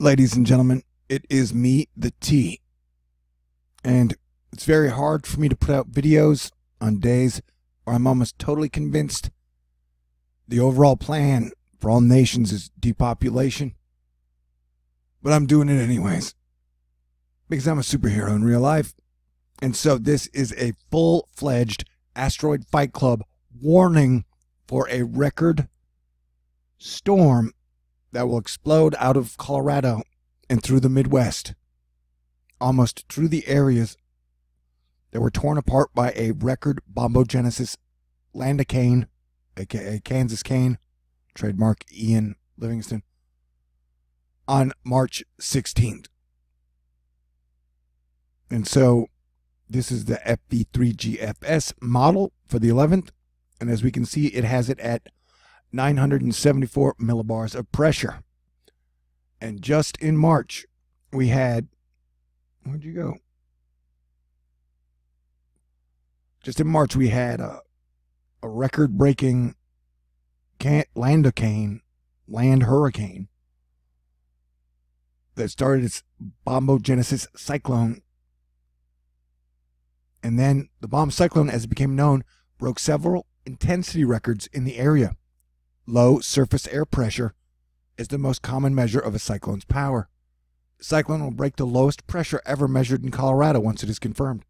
Ladies and gentlemen, it is me, the T. And it's very hard for me to put out videos on days where I'm almost totally convinced the overall plan for all nations is depopulation. But I'm doing it anyways, because I'm a superhero in real life. And so this is a full-fledged asteroid fight club warning for a record storm that will explode out of Colorado and through the Midwest, almost through the areas that were torn apart by a record Bombogenesis landicane, aka Kansas cane, trademark Ian Livingston, on March 16th. And so this is the FV3GFS model for the 11th. And as we can see, it has it at 974 millibars of pressure. And just in March, we had, where'd you go? Just in March, we had a record-breaking land hurricane that started its Bombogenesis cyclone. And then the bomb cyclone, as it became known, broke several intensity records in the area. Low surface air pressure is the most common measure of a cyclone's power. The cyclone will break the lowest pressure ever measured in Colorado once it is confirmed.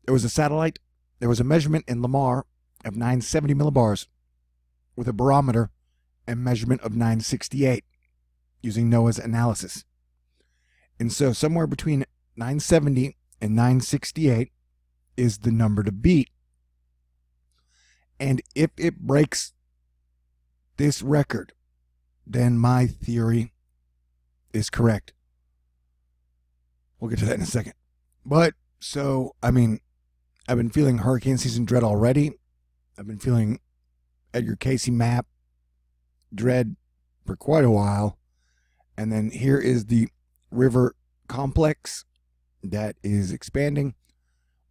There was a measurement in Lamar of 970 millibars with a barometer and measurement of 968 using NOAA's analysis. And so somewhere between 970 and 968 is the number to beat. And if it breaks this record, then my theory is correct. We'll get to that in a second. But, so, I mean, I've been feeling hurricane season dread already. I've been feeling Edgar Cayce map dread for quite a while. And then here is the river complex that is expanding.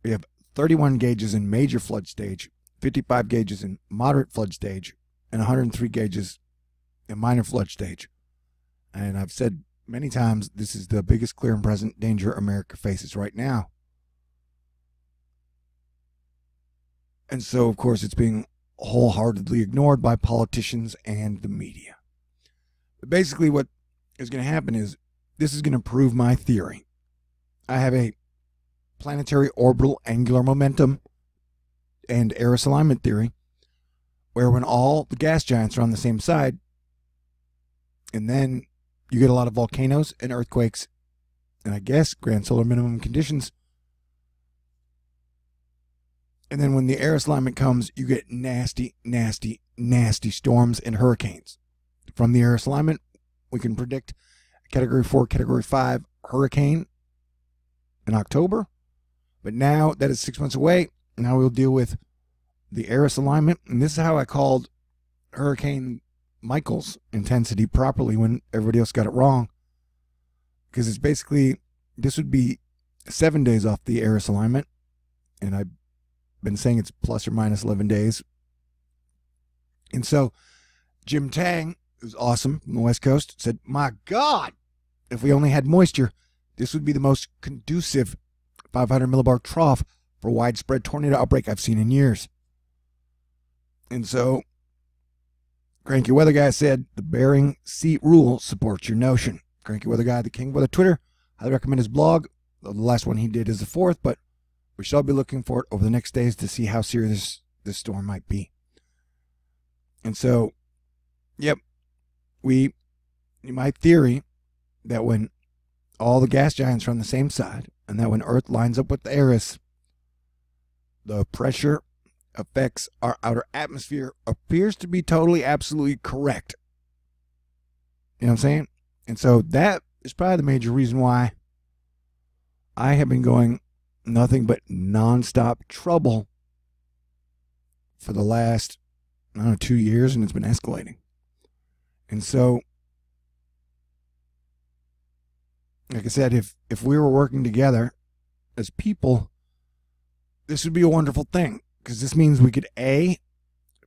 We have 31 gauges in major flood stage, 55 gauges in moderate flood stage, and 103 gauges in minor flood stage. And I've said many times, this is the biggest clear and present danger America faces right now. And so, of course, it's being wholeheartedly ignored by politicians and the media. But basically what is going to happen is, this is going to prove my theory. I have a planetary orbital angular momentum and Eris alignment theory, where when all the gas giants are on the same side, and then you get a lot of volcanoes and earthquakes, and I guess grand solar minimum conditions. And then when the Eris alignment comes, you get nasty, nasty, nasty storms and hurricanes. From the Eris alignment, we can predict a Category 4, Category 5 hurricane in October. But now that is 6 months away. Now we'll deal with the Eris alignment. And this is how I called Hurricane Michael's intensity properly when everybody else got it wrong. Because it's basically, this would be 7 days off the Eris alignment. And I've been saying it's plus or minus 11 days. And so Jim Tang, who's awesome from the West Coast, said, my God, if we only had moisture, this would be the most conducive 500 millibar trough for widespread tornado outbreak I've seen in years. And so Cranky Weather Guy said, the Bering Sea rule supports your notion. Cranky Weather Guy, the king of weather Twitter, highly recommend his blog. The last one he did is the 4th, but we shall be looking for it over the next days to see how serious this storm might be. And so, yep, my theory that when all the gas giants are on the same side, and that when Earth lines up with the Eris, the pressure affects our outer atmosphere appears to be totally, absolutely correct. You know what I'm saying? And so that is probably the major reason why I have been going nothing but nonstop trouble for the last, I don't know, 2 years, and it's been escalating. And so, like I said, if we were working together as people, this would be a wonderful thing, because this means we could, A,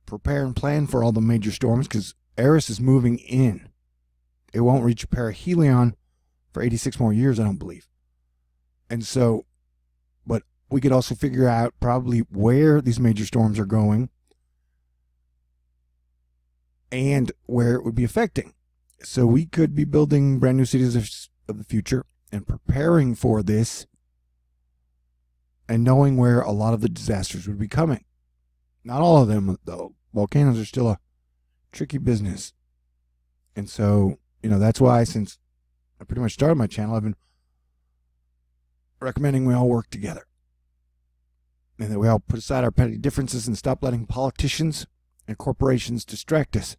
prepare and plan for all the major storms, because Eris is moving in. it won't reach perihelion for 86 more years, I don't believe. And so, but we could also figure out probably where these major storms are going and where it would be affecting. So we could be building brand new cities of the future and preparing for this and knowing where a lot of the disasters would be coming. Not all of them, though. Volcanoes are still a tricky business. And so, that's why since I pretty much started my channel, I've been recommending we all work together. And that we all put aside our petty differences and stop letting politicians and corporations distract us.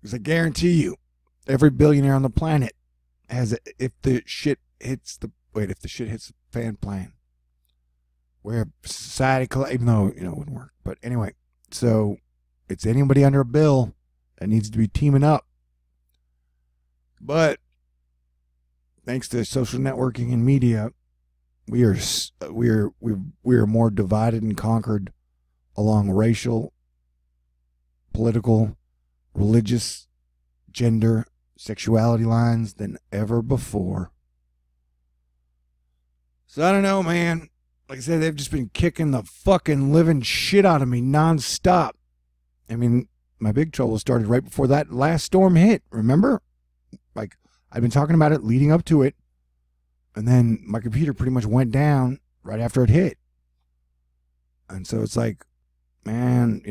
Because I guarantee you, every billionaire on the planet has if the shit hits the fan plan, where society, even though, it wouldn't work. But anyway, so it's anybody under a bill that needs to be teaming up. But thanks to social networking and media, we are more divided and conquered along racial, political, religious, gender, sexuality lines than ever before. So I don't know, man. Like I said, they've just been kicking the fucking living shit out of me nonstop. I mean, my big trouble started right before that last storm hit. Remember? Like, I've been talking about it leading up to it. And then my computer pretty much went down right after it hit. And so it's like, man,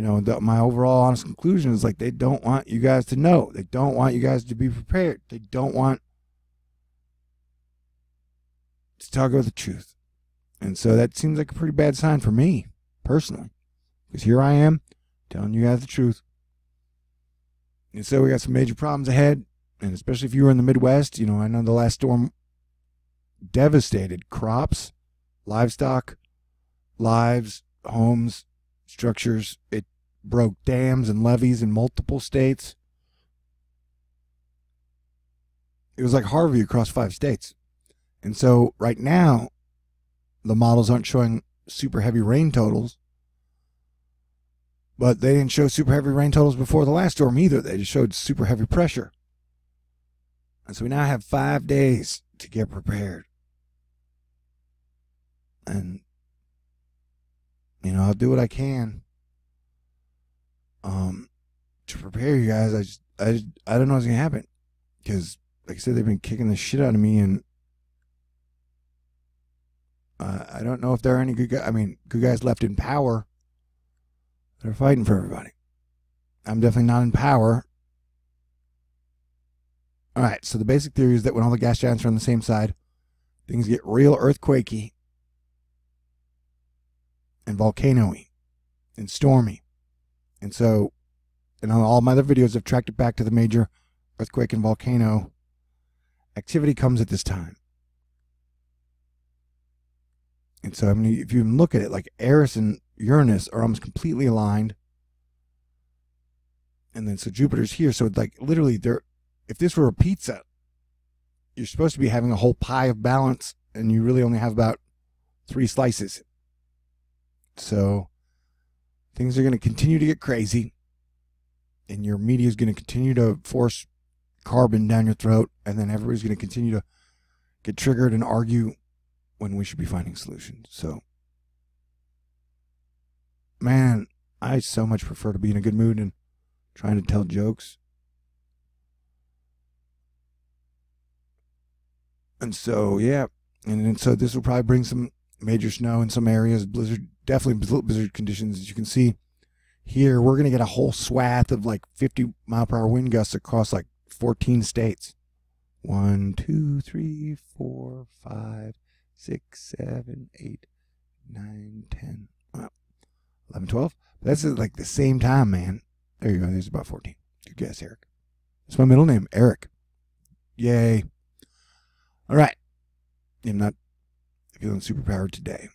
my overall honest conclusion is like, they don't want you guys to know. They don't want you guys to be prepared. They don't want to talk about the truth. And so that seems like a pretty bad sign for me, personally. Because here I am, telling you guys the truth. And so we got some major problems ahead. And especially if you were in the Midwest, I know the last storm devastated crops, livestock, lives, homes, structures. It broke dams and levees in multiple states. It was like Harvey across 5 states. And so right now, the models aren't showing super heavy rain totals. But they didn't show super heavy rain totals before the last storm either. They just showed super heavy pressure. And so we now have 5 days to get prepared. And, I'll do what I can to prepare you guys. I don't know what's going to happen. Because, like I said, they've been kicking the shit out of me. And I don't know if there are any good guys left in power that are fighting for everybody. I'm definitely not in power. All right, so the basic theory is that when all the gas giants are on the same side, things get real earthquakey and volcano-y and stormy. And so, all my other videos have tracked it back to the major earthquake and volcano activity comes at this time. And so, if you look at it, like Eris and Uranus are almost completely aligned. And then, so Jupiter's here. So, like, literally, if this were a pizza, you're supposed to be having a whole pie of balance, and you really only have about 3 slices. So, things are going to continue to get crazy, and your media is going to continue to force carbon down your throat, and then everybody's going to continue to get triggered and argue when we should be finding solutions. So, man, I so much prefer to be in a good mood and trying to tell jokes. And so, yeah. And so this will probably bring some major snow in some areas. Definitely blizzard conditions. As you can see here, we're going to get a whole swath of like 50-mile-per-hour wind gusts across like 14 states. 1, 2, 3, 4, 5, 6, 7, 8, 9, 10, 11, 12. But that's like the same time, man. There you go. There's about 14. Good guess, Eric. That's my middle name, Eric. Yay. All right. I'm not feeling super powered today.